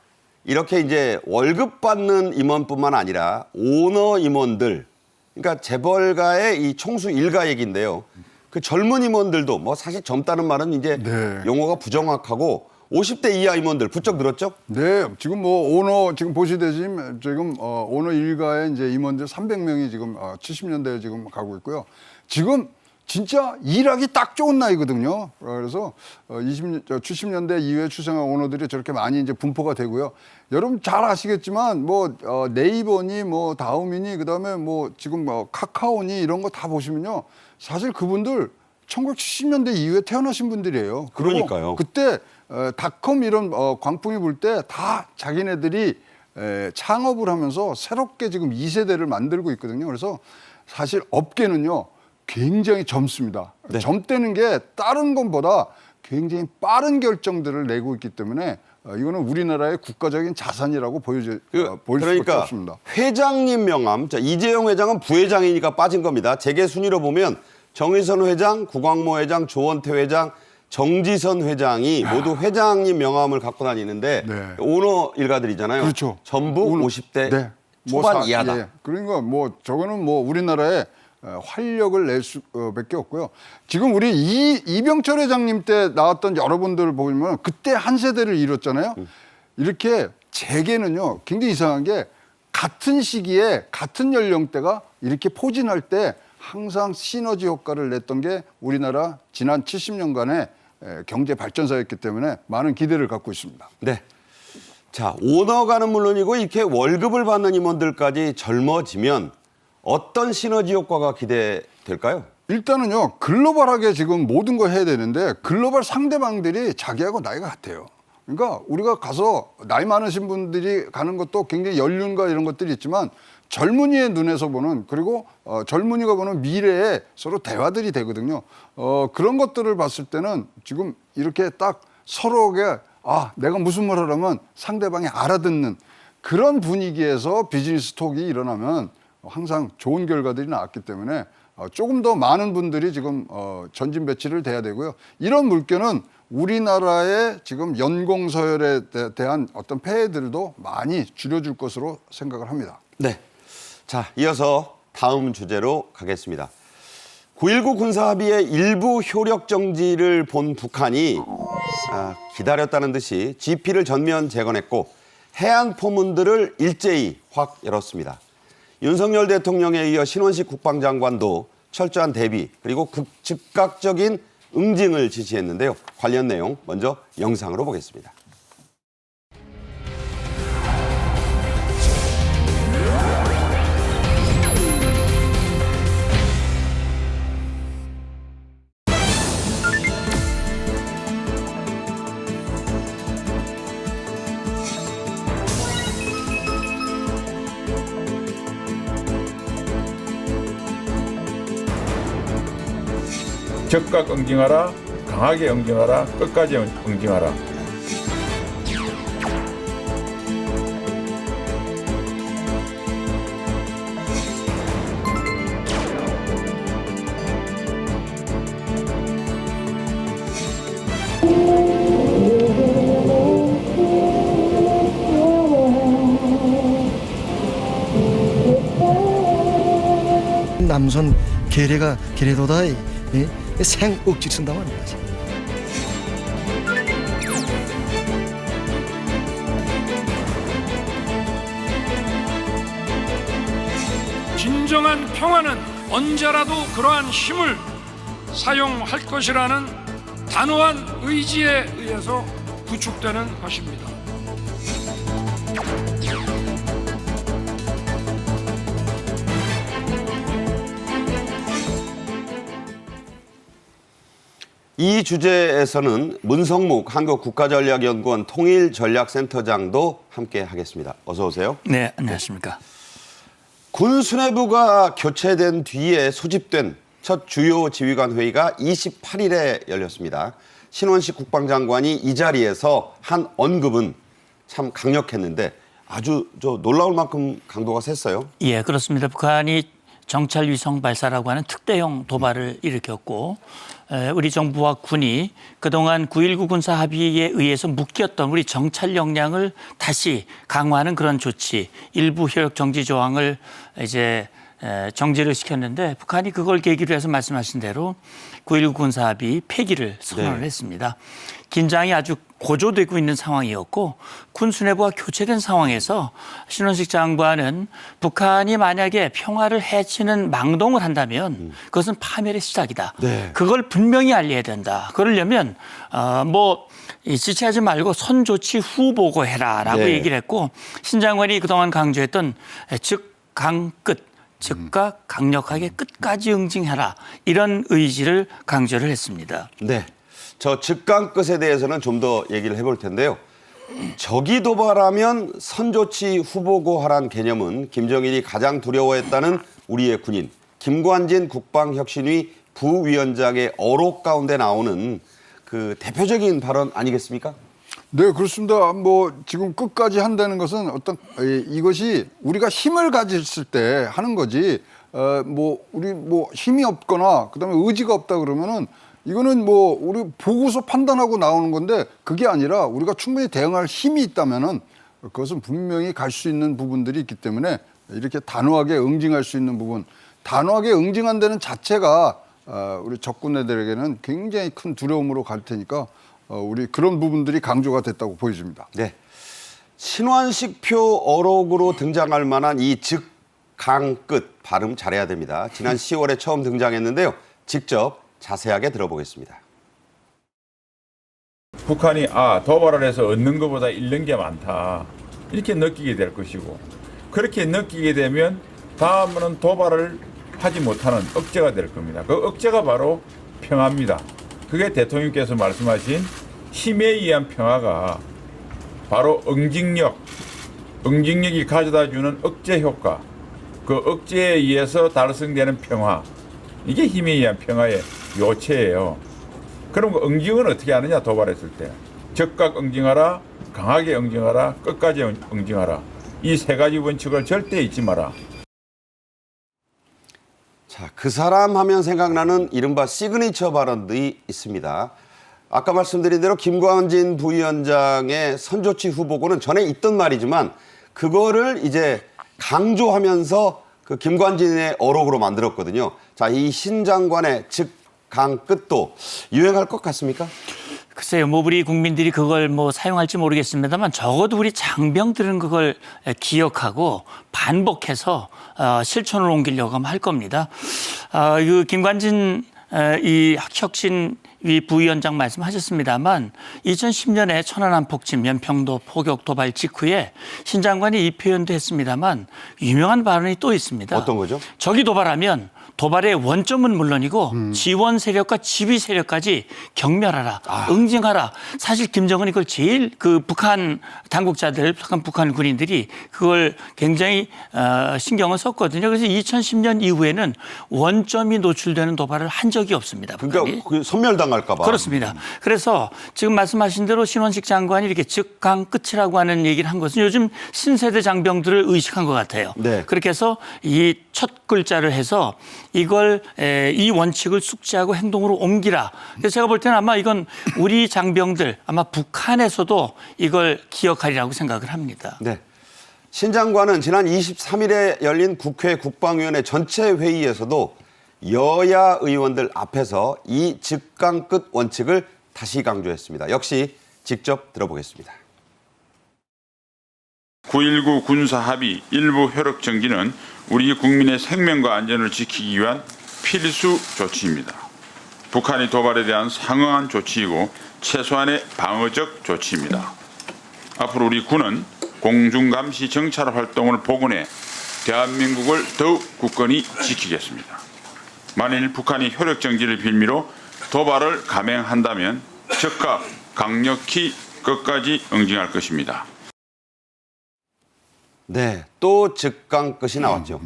이렇게 이제 월급 받는 임원뿐만 아니라 오너 임원들, 그러니까 재벌가의 이 총수 일가 얘기인데요. 그 젊은 임원들도 뭐 사실 젊다는 말은 이제 네. 용어가 부정확하고 50대 이하 임원들 부쩍 늘었죠? 네, 지금 뭐 오너 지금 보시듯이 지금 오너 일가의 이제 임원들 300명이 지금 70년대에 지금 가고 있고요. 지금 진짜 일하기 딱 좋은 나이거든요. 그래서 70년대 이후에 출생한 오너들이 저렇게 많이 이제 분포가 되고요. 여러분 잘 아시겠지만 뭐 네이버니 뭐 다음이니 그다음에 뭐 지금 뭐 카카오니 이런 거 다 보시면요. 사실 그분들 1970년대 이후에 태어나신 분들이에요. 그리고 그러니까요. 그때 닷컴 이런 광풍이 불 때 다 자기네들이 창업을 하면서 새롭게 지금 2세대를 만들고 있거든요. 그래서 사실 업계는요 굉장히 젊습니다. 네. 젊다는 게 다른 것보다 굉장히 빠른 결정들을 내고 있기 때문에 이거는 우리나라의 국가적인 자산이라고 보일 수밖에 그러니까 없습니다. 회장님 명함, 자, 이재용 회장은 부회장이니까 빠진 겁니다. 재계 순위로 보면 정의선 회장, 구광모 회장, 조원태 회장, 정지선 회장이 모두 회장님 명함을 갖고 다니는데 네. 오너 일가들이잖아요. 그렇죠. 전부 오늘- 50대 네. 초반 이하다. 예. 그러니까 뭐 저거는 뭐 우리나라에 활력을 낼 수밖에 없고요. 지금 우리 이병철 회장님 때 나왔던 여러분들 보면 그때 한 세대를 이뤘잖아요. 이렇게 재계는요 굉장히 이상한 게 같은 시기에 같은 연령대가 이렇게 포진할 때 항상 시너지 효과를 냈던 게 우리나라 지난 70년간의 경제 발전사였기 때문에 많은 기대를 갖고 있습니다. 네. 자, 오너가는 물론이고 이렇게 월급을 받는 임원들까지 젊어지면 어떤 시너지 효과가 기대될까요? 일단은요 글로벌하게 지금 모든 걸 해야 되는데 글로벌 상대방들이 자기하고 나이가 같아요. 그러니까 우리가 가서 나이 많으신 분들이 가는 것도 굉장히 연륜과 이런 것들이 있지만 젊은이의 눈에서 보는 그리고 젊은이가 보는 미래에 서로 대화들이 되거든요. 그런 것들을 봤을 때는 지금 이렇게 딱 서로에게 내가 무슨 말을 하면 상대방이 알아듣는 그런 분위기에서 비즈니스 톡이 일어나면 항상 좋은 결과들이 나왔기 때문에 조금 더 많은 분들이 지금 전진 배치를 돼야 되고요. 이런 물결은 우리나라의 지금 연공 서열에 대한 어떤 폐해들도 많이 줄여줄 것으로 생각을 합니다. 네. 자, 이어서 다음 주제로 가겠습니다. 9.19 군사합의의 일부 효력 정지를 본 북한이 기다렸다는 듯이 GP를 전면 재건했고 해안 포문들을 일제히 확 열었습니다. 윤석열 대통령에 이어 신원식 국방장관도 철저한 대비 그리고 즉각적인 응징을 지시했는데요. 관련 내용 먼저 영상으로 보겠습니다. 적극 응징하라, 강하게 응징하라, 끝까지 응징하라. 조선 계례도다의 생억지 쓴다고 합니다. 진정한 평화는 언제라도 그러한 힘을 사용할 것이라는 단호한 의지에 의해서 구축되는 것입니다. 이 주제에서는 문성묵 한국국가전략연구원 통일전략센터장도 함께 하겠습니다. 어서 오세요. 네, 안녕하십니까. 군 수뇌부가 교체된 뒤에 소집된 첫 주요 지휘관 회의가 28일에 열렸습니다. 신원식 국방장관이 이 자리에서 한 언급은 참 강력했는데 아주 놀라울 만큼 강도가 셌어요. 예, 그렇습니다. 북한이 정찰 위성 발사라고 하는 특대형 도발을 일으켰고 우리 정부와 군이 그동안 9.19 군사 합의에 의해서 묶였던 우리 정찰 역량을 다시 강화하는 그런 조치, 일부 효력 정지 조항을 이제 정지를 시켰는데 북한이 그걸 계기로 해서 말씀하신 대로 9.19 군사 합의 폐기를 선언을 했습니다. 긴장이 아주 고조되고 있는 상황이었고 군 수뇌부가 교체된 상황에서 신원식 장관은 북한이 만약에 평화를 해치는 망동을 한다면 그것은 파멸의 시작이다. 네. 그걸 분명히 알려야 된다. 그러려면 지체하지 말고 선조치 후 보고해라라고 네. 얘기를 했고 신 장관이 그동안 강조했던 즉강끝 즉각 강력하게 끝까지 응징해라 이런 의지를 강조를 했습니다. 네, 저 즉강 끝에 대해서는 좀 더 얘기를 해볼 텐데요. 적이 도발하면 선조치 후보고하란 개념은 김정일이 가장 두려워했다는 우리의 군인 김관진 국방혁신위 부위원장의 어록 가운데 나오는 그 대표적인 발언 아니겠습니까? 네, 그렇습니다. 지금 끝까지 한다는 것은 이것이 우리가 힘을 가졌을 때 하는 거지, 우리 힘이 없거나 그다음에 의지가 없다 그러면은 이거는 우리 보고서 판단하고 나오는 건데 그게 아니라 우리가 충분히 대응할 힘이 있다면은 그것은 분명히 갈 수 있는 부분들이 있기 때문에 이렇게 단호하게 응징할 수 있는 부분, 단호하게 응징한다는 자체가 우리 적군애들에게는 굉장히 큰 두려움으로 갈 테니까 우리 그런 부분들이 강조가 됐다고 보여집니다. 네, 신원식표 어록으로 등장할 만한 이 즉강끝 발음 잘해야 됩니다. 지난 10월에 처음 등장했는데요. 직접 자세하게 들어보겠습니다. 북한이 도발을 해서 얻는 것보다 잃는 게 많다 이렇게 느끼게 될 것이고 그렇게 느끼게 되면 다음은 도발을 하지 못하는 억제가 될 겁니다. 그 억제가 바로 평화입니다. 그게 대통령께서 말씀하신 힘에 의한 평화가 바로 응징력이 가져다주는 억제 효과, 그 억제에 의해서 달성되는 평화, 이게 힘에 의한 평화의 요체예요. 그럼 그 응징은 어떻게 하느냐, 도발했을 때. 적각 응징하라, 강하게 응징하라, 끝까지 응징하라. 이 세 가지 원칙을 절대 잊지 마라. 자, 그 사람 하면 생각나는 이른바 시그니처 발언들이 있습니다. 아까 말씀드린 대로 김관진 부위원장의 선조치 후보고는 전에 있던 말이지만 그거를 이제 강조하면서 그 김관진의 어록으로 만들었거든요. 자, 이 신 장관의 즉강 끝도 유행할 것 같습니까? 글쎄요, 우리 국민들이 그걸 사용할지 모르겠습니다만 적어도 우리 장병들은 그걸 기억하고 반복해서 실천을 옮기려고 할 겁니다. 그 김관진 이 혁신위 부위원장 말씀하셨습니다만 2010년에 천안함 폭침, 연평도 포격 도발 직후에 신 장관이 이 표현도 했습니다만 유명한 발언이 또 있습니다. 어떤 거죠? 적이 도발하면 도발의 원점은 물론이고 지원 세력과 지휘 세력까지 경멸하라, 응징하라. 사실 김정은이 그걸 제일 그 북한 당국자들, 북한 군인들이 그걸 굉장히 신경을 썼거든요. 그래서 2010년 이후에는 원점이 노출되는 도발을 한 적이 없습니다. 북한이. 그러니까 섬멸당할까 봐. 그렇습니다. 그래서 지금 말씀하신 대로 신원식 장관이 이렇게 즉강 끝이라고 하는 얘기를 한 것은 요즘 신세대 장병들을 의식한 것 같아요. 네. 그렇게 해서 이 첫 글자를 해서 이걸 이 원칙을 숙지하고 행동으로 옮기라. 그래서 제가 볼 때는 아마 이건 우리 장병들 아마 북한에서도 이걸 기억하리라고 생각을 합니다. 네. 신 장관은 지난 23일에 열린 국회 국방위원회 전체 회의에서도 여야 의원들 앞에서 이 즉강끝 원칙을 다시 강조했습니다. 역시 직접 들어보겠습니다. 9.19 군사합의 일부 효력 정지는 우리 국민의 생명과 안전을 지키기 위한 필수 조치입니다. 북한이 도발에 대한 상응한 조치이고 최소한의 방어적 조치입니다. 앞으로 우리 군은 공중감시 정찰 활동을 복원해 대한민국을 더욱 굳건히 지키겠습니다. 만일 북한이 효력 정지를 빌미로 도발을 감행한다면 즉각 강력히 끝까지 응징할 것입니다. 네, 또 즉강끝이 나왔죠.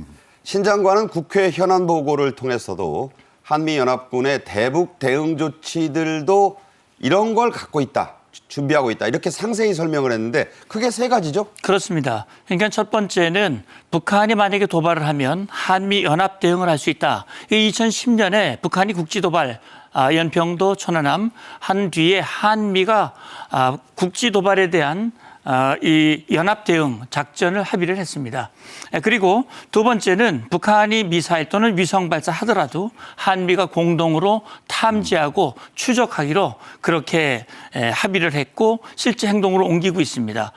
신 장관은 국회 현안 보고를 통해서도 한미연합군의 대북 대응 조치들도 이런 걸 갖고 있다, 준비하고 있다, 이렇게 상세히 설명을 했는데 크게 3가지죠? 그렇습니다. 그러니까 첫 번째는 북한이 만약에 도발을 하면 한미 연합 대응을 할 수 있다. 2010년에 북한이 국지도발 연평도 천안함 한 뒤에 한미가 국지 도발에 대한 이 연합 대응 작전을 합의를 했습니다. 그리고 두 번째는 북한이 미사일 또는 위성 발사하더라도 한미가 공동으로 탐지하고 추적하기로 그렇게 합의를 했고 실제 행동으로 옮기고 있습니다.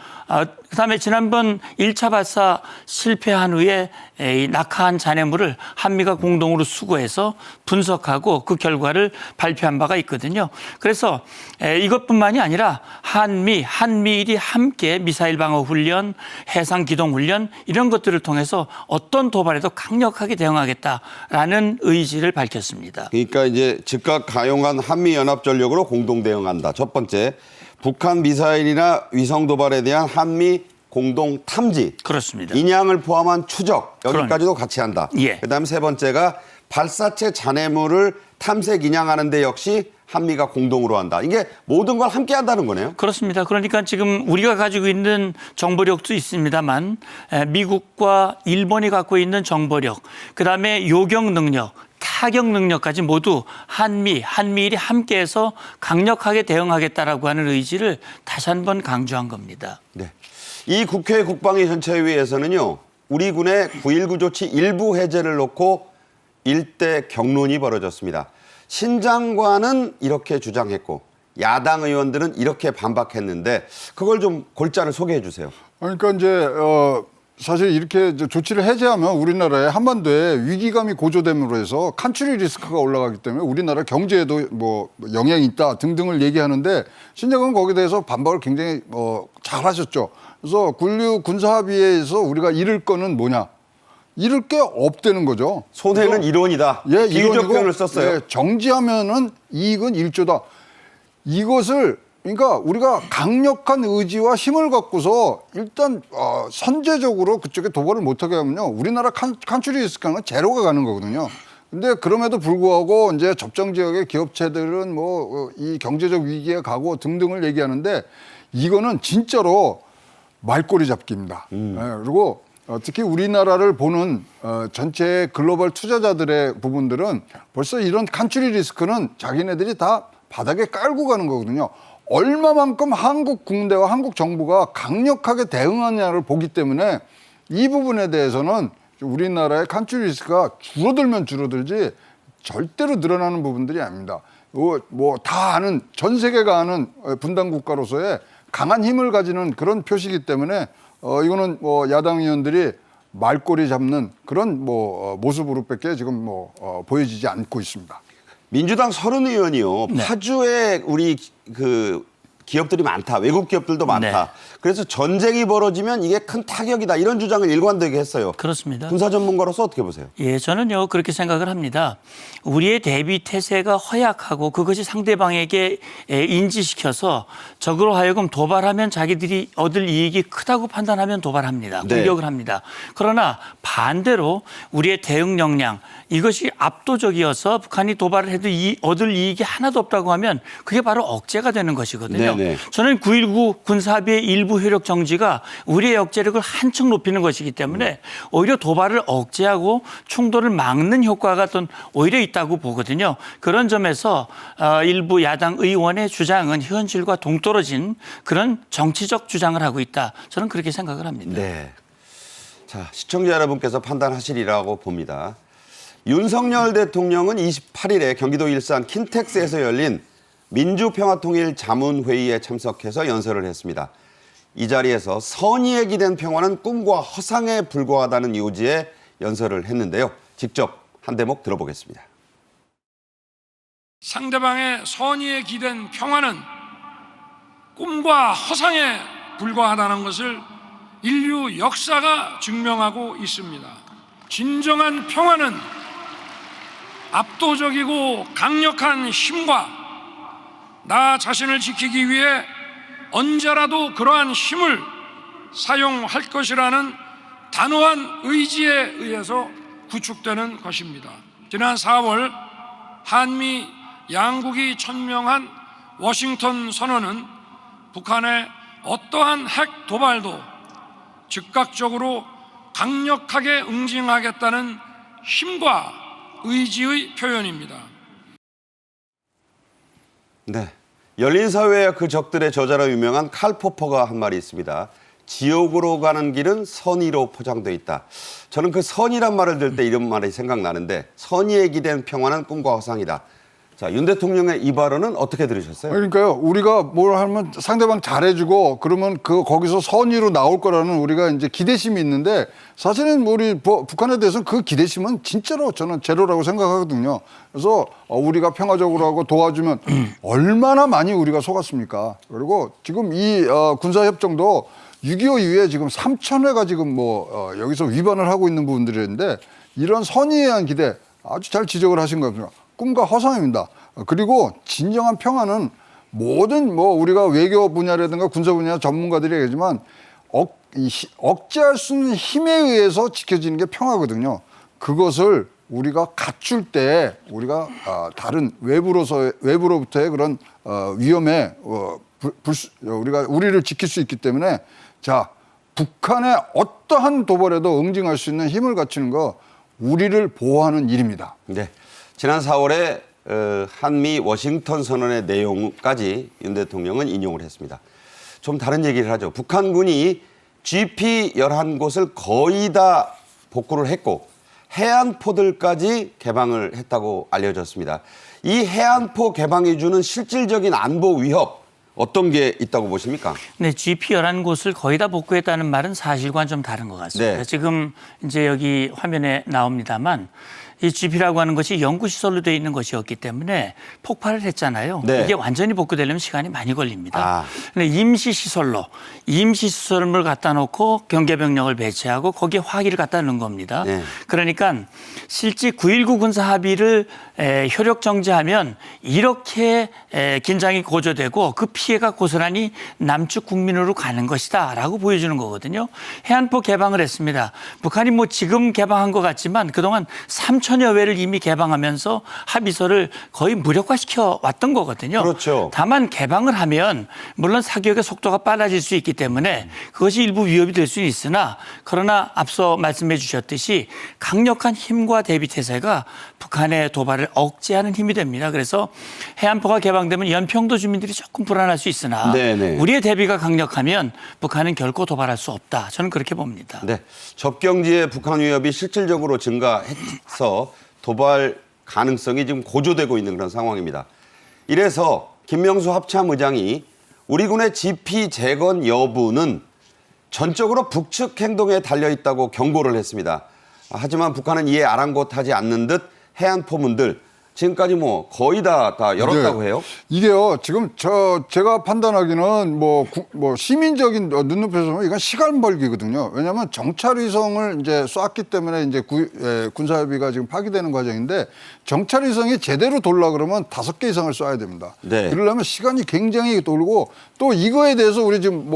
그다음에 지난번 1차 발사 실패한 후에 이 낙하한 잔해물을 한미가 공동으로 수거해서 분석하고 그 결과를 발표한 바가 있거든요. 그래서 이것뿐만이 아니라 한미일이 함께 미사일 방어 훈련, 해상 기동 훈련 이런 것들을 통해서 어떤 도발에도 강력하게 대응하겠다라는 의지를 밝혔습니다. 그러니까 이제 즉각 가용한 한미연합 전력으로 공동 대응한다. 첫 번째, 북한 미사일이나 위성 도발에 대한 한미 공동 탐지. 그렇습니다. 인양을 포함한 추적 여기까지도 같이 한다. 예. 그다음에 3번째가 발사체 잔해물을 탐색 인양하는 데 역시 한미가 공동으로 한다. 이게 모든 걸 함께 한다는 거네요. 그렇습니다. 그러니까 지금 우리가 가지고 있는 정보력도 있습니다만 미국과 일본이 갖고 있는 정보력, 그다음에 요격 능력, 타격 능력까지 모두 한미일이 함께해서 강력하게 대응하겠다라고 하는 의지를 다시 한번 강조한 겁니다. 네. 이 국회 국방위 전체회의에서는요, 우리 군의 9.19 조치 일부 해제를 놓고 일대 격론이 벌어졌습니다. 신 장관은 이렇게 주장했고 야당 의원들은 이렇게 반박했는데 그걸 좀 골자를 소개해 주세요. 그러니까 이제 사실 이렇게 조치를 해제하면 우리나라의 한반도에 위기감이 고조됨으로 해서 칸츄리 리스크가 올라가기 때문에 우리나라 경제에도 뭐 영향이 있다 등등을 얘기하는데 신 장관은 거기에 대해서 반박을 굉장히 잘하셨죠. 그래서 9.16 군사합의에서 우리가 잃을 거는 뭐냐? 잃을 게 없다는 거죠. 손해는 이론이다. 예, 비유적 표현을 썼어요. 예, 정지하면은 이익은 1조다. 이것을 그러니까 우리가 강력한 의지와 힘을 갖고서 일단 선제적으로 그쪽에 도발을 못하게 하면요, 우리나라 칸츄리 리스크는 제로가 가는 거거든요. 근데 그럼에도 불구하고 이제 접경 지역의 기업체들은 뭐 이 경제적 위기에 가고 등등을 얘기하는데 이거는 진짜로 말꼬리 잡기입니다. 예, 그리고 특히 우리나라를 보는 전체 글로벌 투자자들의 부분들은 벌써 이런 칸츄리 리스크는 자기네들이 다 바닥에 깔고 가는 거거든요. 얼마만큼 한국 군대와 한국 정부가 강력하게 대응하냐를 보기 때문에 이 부분에 대해서는 우리나라의 칸츄리 리스크가 줄어들면 줄어들지 절대로 늘어나는 부분들이 아닙니다. 뭐 다 아는, 전 세계가 아는 분단 국가로서의 강한 힘을 가지는 그런 표시이기 때문에 이거는 뭐 야당 의원들이 말꼬리 잡는 그런 뭐 모습으로밖에 지금 보여지지 않고 있습니다. 민주당 30의원이요. 네. 파주에 우리 그 기업들이 많다. 외국 기업들도 많다. 네. 그래서 전쟁이 벌어지면 이게 큰 타격이다. 이런 주장을 일관되게 했어요. 그렇습니다. 군사 전문가로서 어떻게 보세요? 예, 저는요 그렇게 생각을 합니다. 우리의 대비 태세가 허약하고 그것이 상대방에게 인지시켜서 적으로 하여금 도발하면 자기들이 얻을 이익이 크다고 판단하면 도발합니다. 네. 공격을 합니다. 그러나 반대로 우리의 대응 역량 이것이 압도적이어서 북한이 도발을 해도 얻을 이익이 하나도 없다고 하면 그게 바로 억제가 되는 것이거든요. 네네. 저는 9.19 군사합의의 일부 효력 정지가 우리의 역제력을 한층 높이는 것이기 때문에 오히려 도발을 억제하고 충돌을 막는 효과가 더 오히려 있다고 보거든요. 그런 점에서 일부 야당 의원의 주장은 현실과 동떨어진 그런 정치적 주장을 하고 있다. 저는 그렇게 생각을 합니다. 네. 자, 시청자 여러분께서 판단하시리라고 봅니다. 윤석열 대통령은 28일에 경기도 일산 킨텍스에서 열린 민주평화통일자문회의에 참석해서 연설을 했습니다. 이 자리에서 선의에 기댄 평화는 꿈과 허상에 불과하다는 요지의 연설을 했는데요. 직접 한 대목 들어보겠습니다. 상대방의 선의에 기댄 평화는 꿈과 허상에 불과하다는 것을 인류 역사가 증명하고 있습니다. 진정한 평화는 압도적이고 강력한 힘과 나 자신을 지키기 위해 언제라도 그러한 힘을 사용할 것이라는 단호한 의지에 의해서 구축되는 것입니다. 지난 4월 한미 양국이 천명한 워싱턴 선언은 북한의 어떠한 핵 도발도 즉각적으로 강력하게 응징하겠다는 힘과 의지의 표현입니다. 네, 열린사회의 그 적들의 저자로 유명한 칼 포퍼가 한 말이 있습니다. 지옥으로 가는 길은 선의로 포장되어 있다. 저는 그 선의란 말을 들을 때 이런 말이 생각나는데 선의에 기댄 평화는 꿈과 허상이다. 자, 윤 대통령의 이 발언은 어떻게 들으셨어요? 그러니까요. 우리가 뭘 하면 상대방 잘해주고 그러면 거기서 선의로 나올 거라는 우리가 이제 기대심이 있는데 사실은 우리 북한에 대해서는 그 기대심은 진짜로 저는 제로라고 생각하거든요. 그래서 우리가 평화적으로 하고 도와주면 얼마나 많이 우리가 속았습니까? 그리고 지금 이 군사협정도 6.25 이후에 지금 3,000회가 지금 여기서 위반을 하고 있는 부분들이 있는데 이런 선의에 대한 기대 아주 잘 지적을 하신 겁니다. 꿈과 허상입니다. 그리고 진정한 평화는 모든 우리가 외교 분야라든가 군사 분야 전문가들이 얘기하지만 억제할 수 있는 힘에 의해서 지켜지는 게 평화거든요. 그것을 우리가 갖출 때 우리가 다른 외부로부터의 그런 위험에 우리를 지킬 수 있기 때문에 자, 북한의 어떠한 도발에도 응징할 수 있는 힘을 갖추는 거 우리를 보호하는 일입니다. 네. 지난 4월에 한미 워싱턴 선언의 내용까지 윤 대통령은 인용을 했습니다. 좀 다른 얘기를 하죠. 북한군이 GP 11곳을 거의 다 복구를 했고 해안포들까지 개방을 했다고 알려졌습니다. 이 해안포 개방이 주는 실질적인 안보 위협 어떤 게 있다고 보십니까? 네, GP 11곳을 거의 다 복구했다는 말은 사실과는 좀 다른 것 같습니다. 네. 지금 이제 여기 화면에 나옵니다만 이 GP라고 하는 것이 연구시설로 되어 있는 것이었기 때문에 폭발을 했잖아요. 네. 이게 완전히 복구되려면 시간이 많이 걸립니다. 아. 근데 임시시설을 갖다 놓고 경계병력을 배치하고 거기에 화기를 갖다 넣은 겁니다. 네. 그러니까 실제 9.19 군사합의를 효력 정지하면 이렇게 긴장이 고조되고 그 피해가 고스란히 남측 국민으로 가는 것이다라고 보여주는 거거든요. 해안포 개방을 했습니다. 북한이 지금 개방한 것 같지만 그동안 3천여 회를 이미 개방하면서 합의서를 거의 무력화시켜 왔던 거거든요. 그렇죠. 다만 개방을 하면 물론 사격의 속도가 빨라질 수 있기 때문에 그것이 일부 위협이 될 수는 있으나 그러나 앞서 말씀해 주셨듯이 강력한 힘과 대비 태세가 북한의 도발을 억제하는 힘이 됩니다. 그래서 해안포가 개방되면 연평도 주민들이 조금 불안할 수 있으나 네네. 우리의 대비가 강력하면 북한은 결코 도발할 수 없다. 저는 그렇게 봅니다. 네. 접경지의 북한 위협이 실질적으로 증가해서 도발 가능성이 지금 고조되고 있는 그런 상황입니다. 이래서 김명수 합참의장이 우리 군의 GP 재건 여부는 전적으로 북측 행동에 달려있다고 경고를 했습니다. 하지만 북한은 이에 아랑곳하지 않는 듯 해안포문들 지금까지 거의 다 열었다고 네. 해요. 이게요, 지금 제가 판단하기는 시민적인 눈높이에서 보면 이건 시간 벌기거든요. 왜냐하면 정찰위성을 이제 쐈기 때문에 이제 군사협의가 지금 파기되는 과정인데 정찰위성이 제대로 돌라 그러면 5개 이상을 쏴야 됩니다. 네. 그러려면 시간이 굉장히 돌고 또 이거에 대해서 우리 지금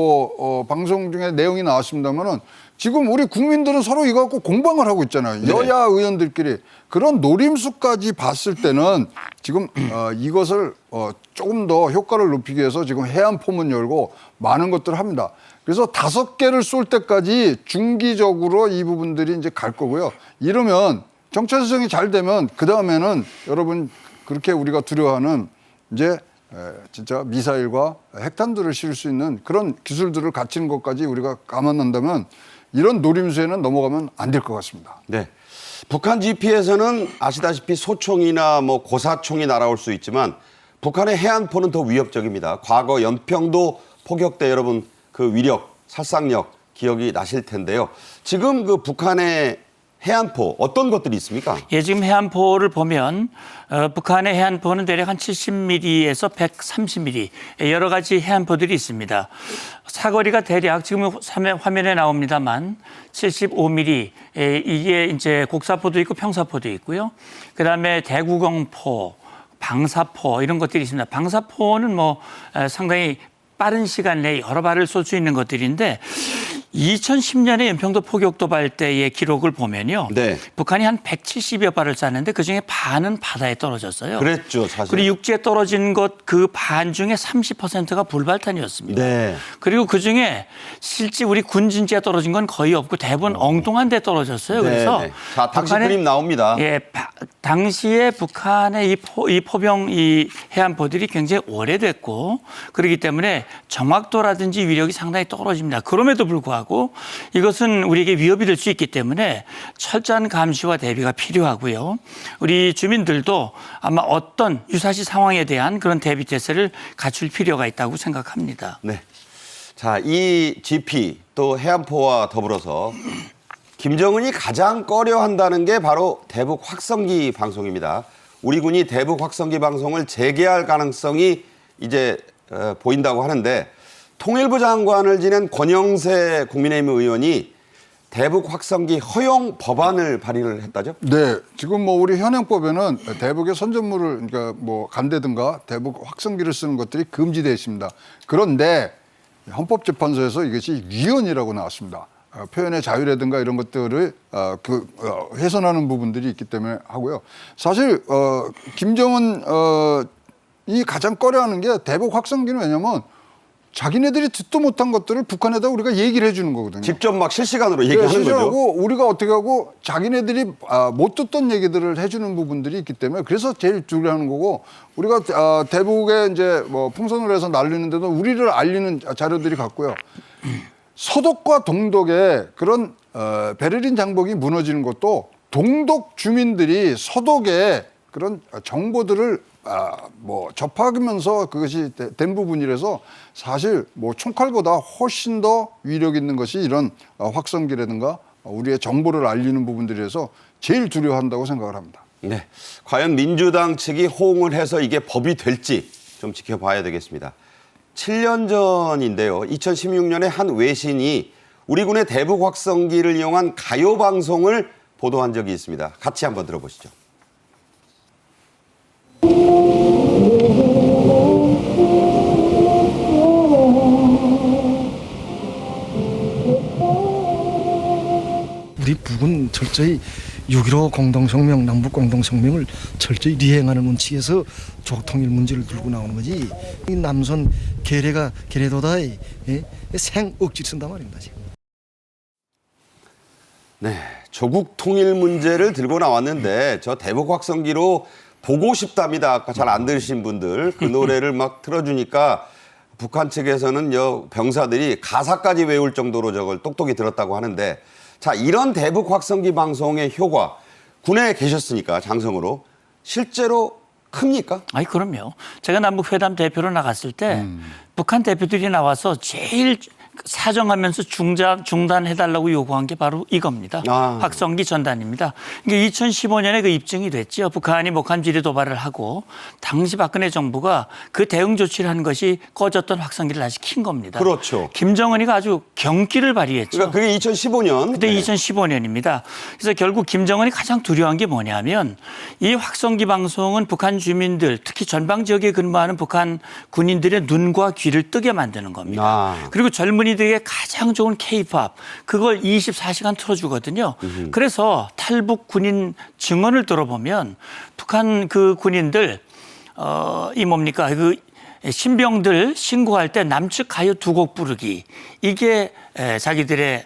방송 중에 내용이 나왔습니다만은 지금 우리 국민들은 서로 이거 갖고 공방을 하고 있잖아요. 네. 여야 의원들끼리. 그런 노림수까지 봤을 때는 지금 이것을 조금 더 효과를 높이기 위해서 지금 해안포문 열고 많은 것들을 합니다. 그래서 5개를 쏠 때까지 중기적으로 이 부분들이 이제 갈 거고요. 이러면 정찰수정이 잘 되면 그 다음에는 여러분 그렇게 우리가 두려워하는 이제 진짜 미사일과 핵탄두를 실을 수 있는 그런 기술들을 갖추는 것까지 우리가 감안한다면 이런 노림수에는 넘어가면 안 될 것 같습니다. 네. 북한 GP에서는 아시다시피 소총이나 뭐 고사총이 날아올 수 있지만 북한의 해안포는 더 위협적입니다. 과거 연평도 포격 때 여러분 그 위력, 살상력 기억이 나실 텐데요. 지금 그 북한의 해안포 어떤 것들이 있습니까? 예, 지금 해안포를 보면 북한의 해안포는 대략 한 70mm에서 130mm 여러 가지 해안포들이 있습니다. 사거리가 대략 지금 화면에 나옵니다만 75mm 이게 이제 곡사포도 있고 평사포도 있고요. 그다음에 대구경포, 방사포 이런 것들이 있습니다. 방사포는 뭐 상당히 빠른 시간 내에 여러 발을 쏠 수 있는 것들인데 2010년에 연평도 포격 도발 때의 기록을 보면요. 네. 북한이 한 170여 발을 쐈는데 그중에 반은 바다에 떨어졌어요. 그랬죠, 사실. 그리고 육지에 떨어진 것 그 반 중에 30%가 불발탄이었습니다. 네. 그리고 그중에 실제 우리 군진지에 떨어진 건 거의 없고 대부분 엉뚱한 데 떨어졌어요. 네, 그래서 네. 자, 당시 북한의- 그림 나옵니다. 예, 당시에 북한의 이 포병 이 해안포들이 굉장히 오래됐고 그렇기 때문에 정확도라든지 위력이 상당히 떨어집니다. 그럼에도 불구하고 이것은 우리에게 위협이 될 수 있기 때문에 철저한 감시와 대비가 필요하고요. 우리 주민들도 아마 어떤 유사시 상황에 대한 그런 대비 태세를 갖출 필요가 있다고 생각합니다. 네. 자, 이 GP 또 해안포와 더불어서 김정은이 가장 꺼려한다는 게 바로 대북 확성기 방송입니다. 우리 군이 대북 확성기 방송을 재개할 가능성이 이제 보인다고 하는데 통일부 장관을 지낸 권영세 국민의힘 의원이 대북 확성기 허용 법안을 발의를 했다죠? 네, 지금 뭐 우리 현행법에는 대북의 선전물을 그러니까 뭐 간대든가 대북 확성기를 쓰는 것들이 금지되어 있습니다. 그런데 헌법재판소에서 이것이 위헌이라고 나왔습니다. 표현의 자유라든가 이런 것들을 훼손하는 부분들이 있기 때문에 하고요. 사실 김정은이 가장 꺼려하는 게 대북 확성기는 왜냐하면 자기네들이 듣도 못한 것들을 북한에다 우리가 얘기를 해주는 거거든요. 직접 막 실시간으로 얘기하는 거죠. 실시하고 우리가 어떻게 하고 자기네들이 못 듣던 얘기들을 해주는 부분들이 있기 때문에 그래서 제일 두려워하는 거고 우리가 대북에 이제 뭐 풍선을 해서 날리는데도 우리를 알리는 자료들이 같고요. 서독과 동독에 그런 베를린 장벽이 무너지는 것도 동독 주민들이 서독에 그런 정보들을 뭐 접하면서 그것이 된 부분이라서 사실 뭐 총칼보다 훨씬 더 위력 있는 것이 이런 확성기라든가 우리의 정보를 알리는 부분들이라서 제일 두려워한다고 생각을 합니다. 네. 과연 민주당 측이 호응을 해서 이게 법이 될지 좀 지켜봐야 되겠습니다. 7년 전인데요. 2016년에 한 외신이 우리 군의 대북 확성기를 이용한 가요 방송을 보도한 적이 있습니다. 같이 한번 들어보시죠. 우리 북은 철저히 6.15 공동성명, 남북 공동성명을 철저히 리행하는 원칙에서 조통일 문제를 들고 나오는 거지. 이 남선 계례도다이 생 억지 쓴단 말입니다 지금. 네, 조국 통일 문제를 들고 나왔는데 저 대북 확성기로 보고 싶답니다. 아까 잘 안 들으신 분들 그 노래를 막 틀어주니까 북한 측에서는 병사들이 가사까지 외울 정도로 저걸 똑똑히 들었다고 하는데 자, 이런 대북 확성기 방송의 효과 군에 계셨으니까 장성으로 실제로 큽니까? 아니 그럼요. 제가 남북 회담 대표로 나갔을 때 북한 대표들이 나와서 제일 사정하면서 중단해달라고 요구한 게 바로 이겁니다. 확성기 전단입니다. 그러니까 2015년에 그 입증이 됐죠. 북한이 목한 지리 도발을 하고 당시 박근혜 정부가 그 대응 조치를 한 것이 꺼졌던 확성기를 다시 킨 겁니다. 그렇죠. 김정은이가 아주 경기를 발휘했죠. 그러니까 그게 2015년. 그때 2015년입니다. 그래서 결국 김정은이 가장 두려워한 게 뭐냐면 이 확성기 방송은 북한 주민들 특히 전방 지역에 근무하는 북한 군인들의 눈과 귀를 뜨게 만드는 겁니다. 그리고 젊은이들에게 가장 좋은 K-팝 그걸 24시간 틀어주거든요. 그래서 탈북 군인 증언을 들어보면 북한 그 군인들 이 뭡니까 그 신병들 신고할 때 남측 가요 2곡 부르기 이게 자기들의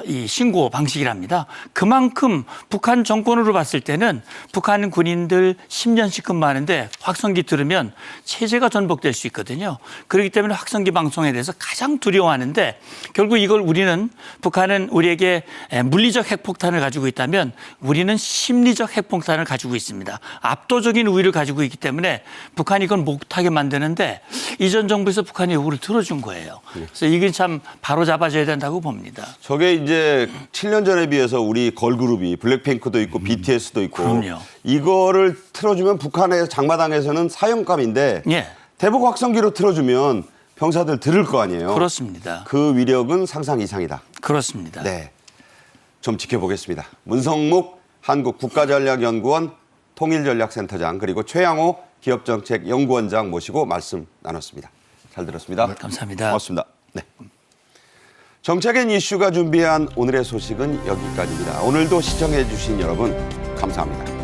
이 신고 방식이랍니다. 그만큼 북한 정권으로 봤을 때는 북한 군인들 10년씩 근무하는데 확성기 들으면 체제가 전복될 수 있거든요. 그렇기 때문에 확성기 방송에 대해서 가장 두려워하는데 결국 이걸 우리는 북한은 우리에게 물리적 핵폭탄을 가지고 있다면 우리는 심리적 핵폭탄을 가지고 있습니다. 압도적인 우위를 가지고 있기 때문에 북한이 이걸 못하게 만드는데 이전 정부에서 북한의 요구를 들어준 거예요. 그래서 이게 참 바로 잡아줘야 된다고 봅니다. 저게 이제 7년 전에 비해서 우리 걸그룹이 블랙핑크도 있고 BTS도 있고 그럼요. 이거를 틀어주면 북한의 장마당에서는 사형감인데 예. 대북 확성기로 틀어주면 병사들 들을 거 아니에요. 그렇습니다. 그 위력은 상상 이상이다. 그렇습니다. 네, 좀 지켜보겠습니다. 문성묵 한국국가전략연구원 통일전략센터장 그리고 최양호 기업정책연구원장 모시고 말씀 나눴습니다. 잘 들었습니다. 감사합니다. 고맙습니다. 네. 정책엔 이슈가 준비한 오늘의 소식은 여기까지입니다. 오늘도 시청해 주신 여러분 감사합니다.